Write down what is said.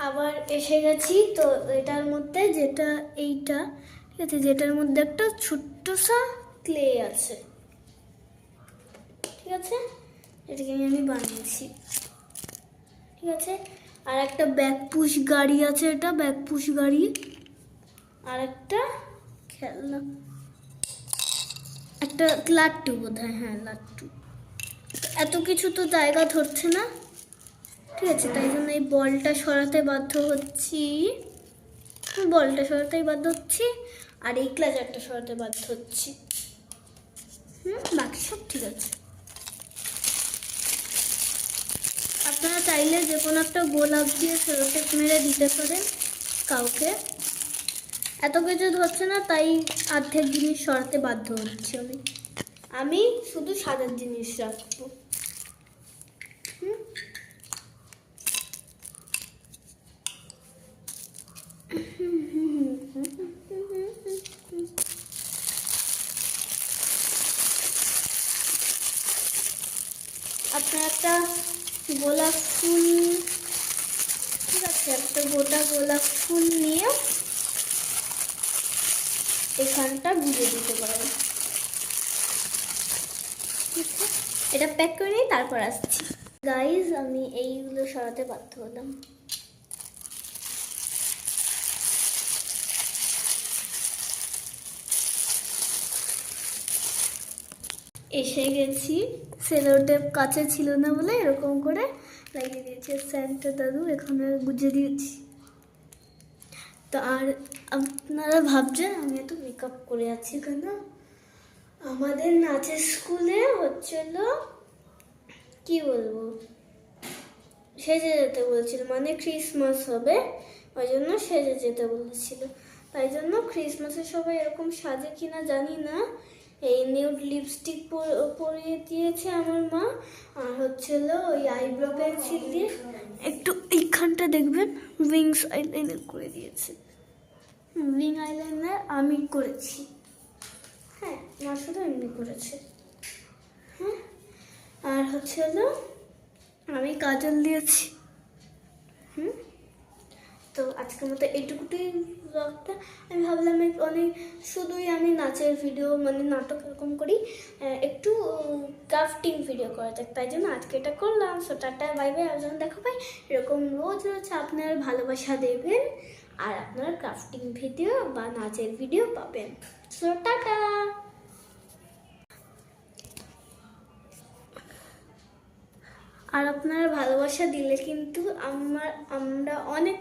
আবার এসে গেছি। তো এটার মধ্যে যেটা এইটা ঠিক আছে, যেটার মধ্যে একটা ছোট্ট সা ক্লে আছে, ঠিক আছে, এটাকে আমি বানিয়েছি, ঠিক আছে। আর একটা ব্যাক পুশ গাড়ি আছে, এটা ব্যাক পুশ গাড়ি। আর একটা খেলনা, একটা লাট্টু বোধ হয়, হ্যাঁ লাট্টু। এত কিছু তো জায়গা ধরছে না, ঠিক আছে, তাই জন্য এই বলটা সরাতে বাধ্য হচ্ছি, আর এই ক্লাচারটা সরাতে বাধ্য হচ্ছি। বাকি সব ঠিক আছে। আপনারা চাইলে যে কোনো একটা গোলাপ দিয়ে সেলোটেপ মেরে দিতে পারেন কাউকে। এত কিছু ধরছে না, তাই অর্ধেক জিনিস সরাতে বাধ্য হচ্ছি আমি শুধু সাজার জিনিস রাখবো। আপনার একটা গোলাপ ফুল, ঠিক আছে, একটা গোটা গোলাপ ফুল নিয়ে এখানটা গুঁজে দিতে পারেন। এটা প্যাক করে নিই, তারপর আসছি। গাইজ, আমি এইগুলো সরাতে বাধ্য হলাম। এসে গেছি, সেলোটেপ কাছে ছিল না বলে এরকম করে লাগিয়ে দিয়েছি। স্যান্টা দাদু এখানে গুঁজে দিয়েছি। তো আর আপনারা ভাবছেন আমি এত মেকআপ করে আছি কেন? আমাদের নাচের স্কুলে হচ্ছিল, কি বলবো, সেজে যেতে বলছিল, মানে ক্রিসমাস হবে, ওই জন্য সেজে যেতে বলেছিল। তাই জন্য ক্রিসমাসে সবাই এরকম সাজে কিনা জানি না, এই নিউড লিপস্টিক পরিয়ে দিয়েছে আমার মা, আর হচ্ছিল ওই আইব্রো পেন্সিল দিয়ে একটু এইখানটা দেখবেন উইংস আইলাইনার করে দিয়েছে। উইং আইলাইনার আমি করেছি, হ্যাঁ, মা শুধু এমনি করেছে। হ্যাঁ, আর হচ্ছিল আমি কাজল দিয়েছি। তো আজকের মতো এইটুকুটাই ব্লগটা। আমি ভাবলাম অনেক শুধুই আমি নাচের ভিডিও, মানে নাটক এরকম করি, একটু ক্রাফটিং ভিডিও করা যাক, তাই জন্য আজকে এটা করলাম। So tata, bye bye. আর যখন দেখা পাই এরকম রোজ রোজ আপনার ভালোবাসা দেবেন, আর আপনারা ক্রাফটিং ভিডিও বা নাচের ভিডিও পাবেন। So tata. আর আপনারা ভালোবাসা দিলে কিন্তু আমরা অনেক